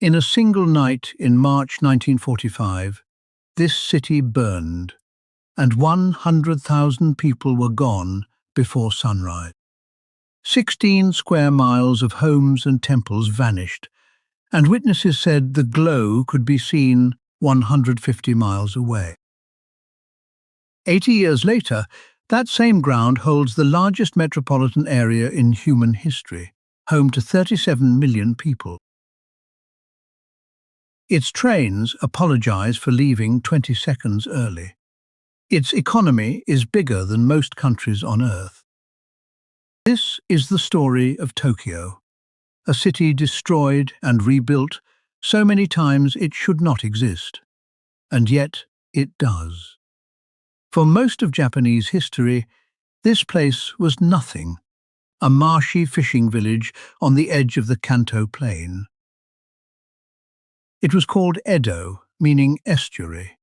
In a single night in March 1945, this city burned, and 100,000 people were gone before sunrise. 16 square miles of homes and temples vanished, and witnesses said the glow could be seen 150 miles away. 80 years later, that same ground holds the largest metropolitan area in human history, home to 37 million people. Its trains apologize for leaving 20 seconds early. Its economy is bigger than most countries on Earth. This is the story of Tokyo, a city destroyed and rebuilt so many times it should not exist. And yet it does. For most of Japanese history, this place was nothing, a marshy fishing village on the edge of the Kanto plain. It was called Edo, meaning estuary.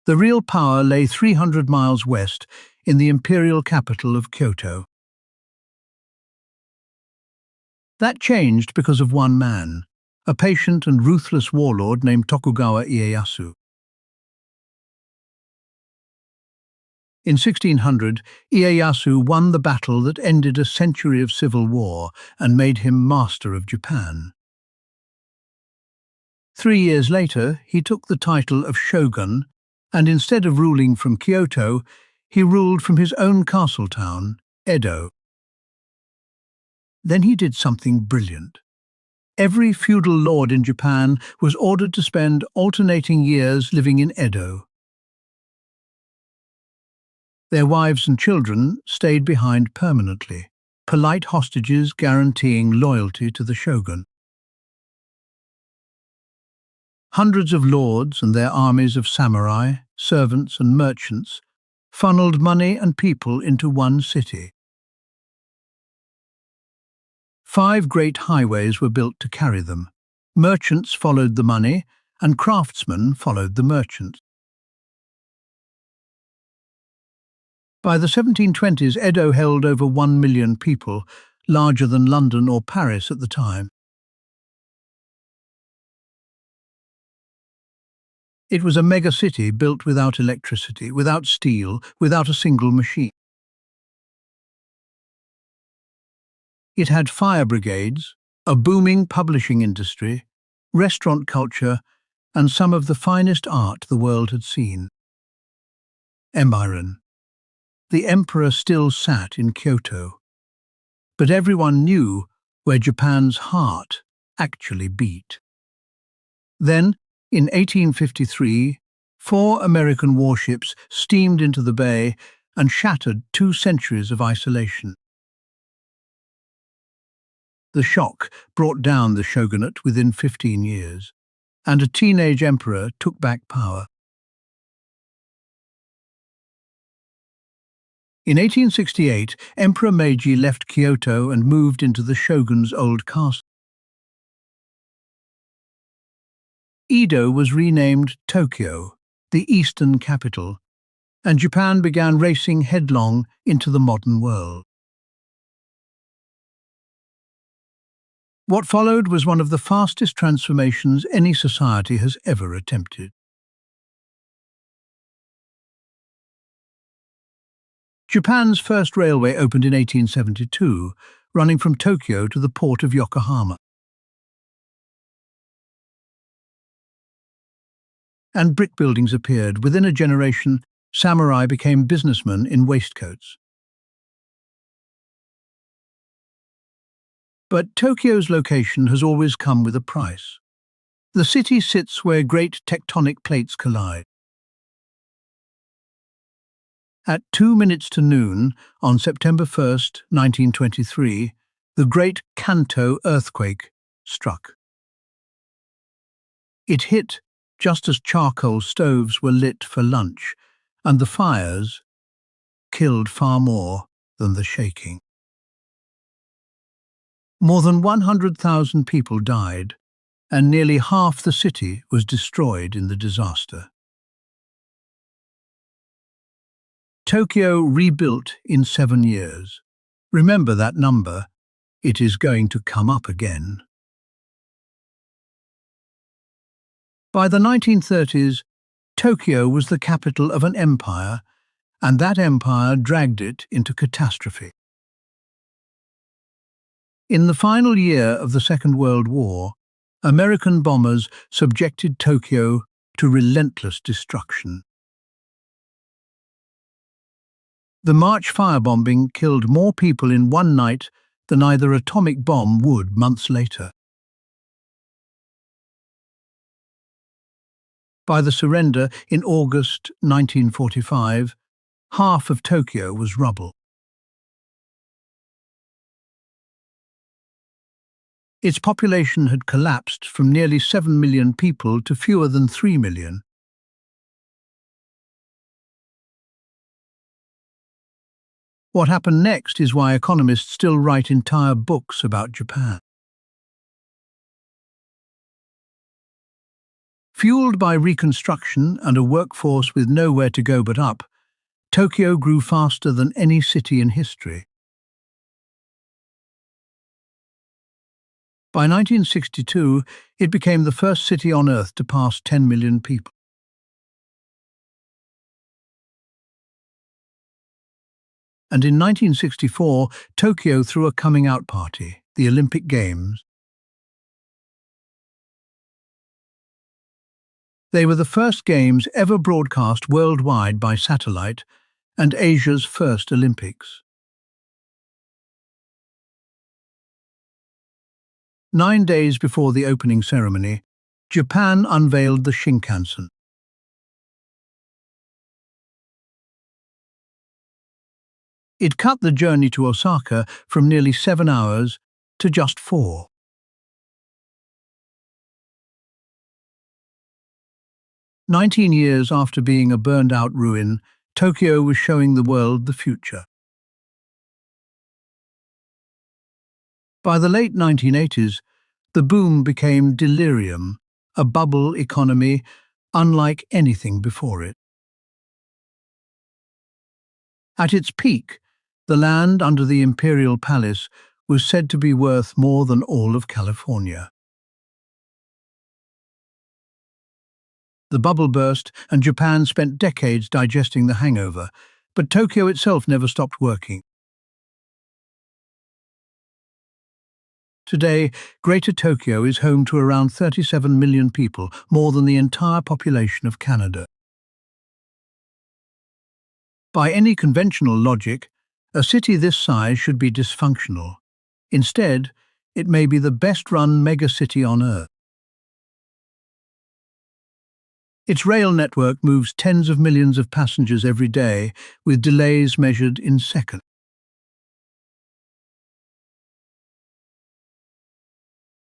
The real power lay 300 miles west in the imperial capital of Kyoto. That changed because of one man, a patient and ruthless warlord named Tokugawa Ieyasu. In 1600, Ieyasu won the battle that ended a century of civil war and made him master of Japan. 3 years later, he took the title of shogun, and instead of ruling from Kyoto, he ruled from his own castle town, Edo. Then he did something brilliant. Every feudal lord in Japan was ordered to spend alternating years living in Edo. Their wives and children stayed behind permanently, polite hostages guaranteeing loyalty to the shogun. Hundreds of lords and their armies of samurai, servants and merchants funneled money and people into one city. 5 great highways were built to carry them. Merchants followed the money, and craftsmen followed the merchants. By the 1720s, Edo held over 1 million people, larger than London or Paris at the time. It was a megacity built without electricity, without steel, without a single machine. It had fire brigades, a booming publishing industry, restaurant culture, and some of the finest art the world had seen. Emiren. The emperor still sat in Kyoto, but everyone knew where Japan's heart actually beat. Then, in 1853, 4 American warships steamed into the bay and shattered 2 centuries of isolation. The shock brought down the shogunate within 15 years, and a teenage emperor took back power. In 1868, Emperor Meiji left Kyoto and moved into the shogun's old castle. Edo was renamed Tokyo, the eastern capital, and Japan began racing headlong into the modern world. What followed was one of the fastest transformations any society has ever attempted. Japan's first railway opened in 1872, running from Tokyo to the port of Yokohama. And brick buildings appeared. Within a generation, samurai became businessmen in waistcoats. But Tokyo's location has always come with a price. The city sits where great tectonic plates collide. At 2 minutes to noon on September 1st, 1923, the great Kanto earthquake struck. It hit just as charcoal stoves were lit for lunch, and the fires killed far more than the shaking. More than 100,000 people died, and nearly half the city was destroyed in the disaster. Tokyo rebuilt in 7 years. Remember that number. It is going to come up again. By the 1930s, Tokyo was the capital of an empire, and that empire dragged it into catastrophe. In the final year of the Second World War, American bombers subjected Tokyo to relentless destruction. The March firebombing killed more people in one night than either atomic bomb would months later. By the surrender in August 1945, half of Tokyo was rubble. Its population had collapsed from nearly 7 million people to fewer than 3 million. What happened next is why economists still write entire books about Japan. Fueled by reconstruction and a workforce with nowhere to go but up, Tokyo grew faster than any city in history. By 1962, it became the first city on Earth to pass 10 million people. And in 1964, Tokyo threw a coming-out party, the Olympic Games. They were the first games ever broadcast worldwide by satellite and Asia's first Olympics. 9 days before the opening ceremony, Japan unveiled the Shinkansen. It cut the journey to Osaka from nearly 7 hours to just 4. "19 years after being a burned-out ruin, Tokyo was showing the world the future. By the late 1980s, the boom became delirium, a bubble economy unlike anything before it. At its peak, the land under the Imperial Palace was said to be worth more than all of California. The bubble burst, and Japan spent decades digesting the hangover, but Tokyo itself never stopped working. Today, Greater Tokyo is home to around 37 million people, more than the entire population of Canada. By any conventional logic, a city this size should be dysfunctional. Instead, it may be the best-run megacity on Earth. Its rail network moves tens of millions of passengers every day, with delays measured in seconds.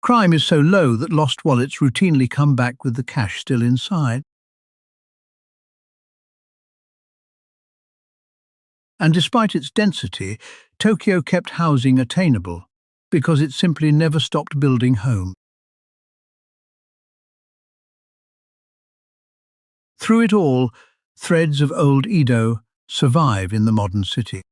Crime is so low that lost wallets routinely come back with the cash still inside. And despite its density, Tokyo kept housing attainable, because it simply never stopped building homes. Through it all, threads of old Edo survive in the modern city.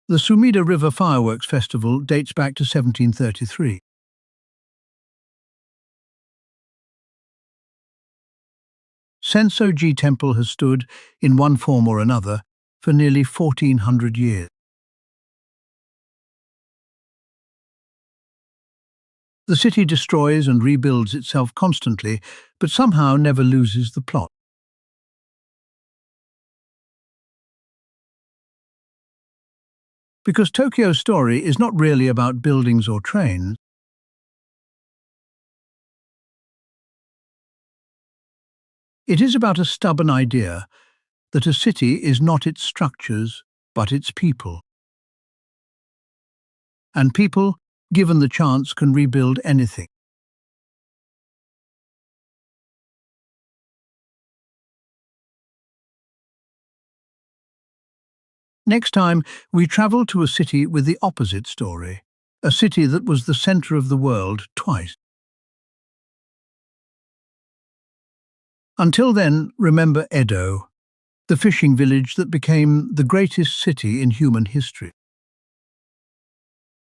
The Sumida River Fireworks Festival dates back to 1733. Sensoji Temple has stood, in one form or another, for nearly 1400 years. The city destroys and rebuilds itself constantly, but somehow never loses the plot. Because Tokyo's story is not really about buildings or trains. It is about a stubborn idea that a city is not its structures, but its people. And people, given the chance, can rebuild anything. Next time, we travel to a city with the opposite story, a city that was the center of the world twice. Until then, remember Edo, the fishing village that became the greatest city in human history.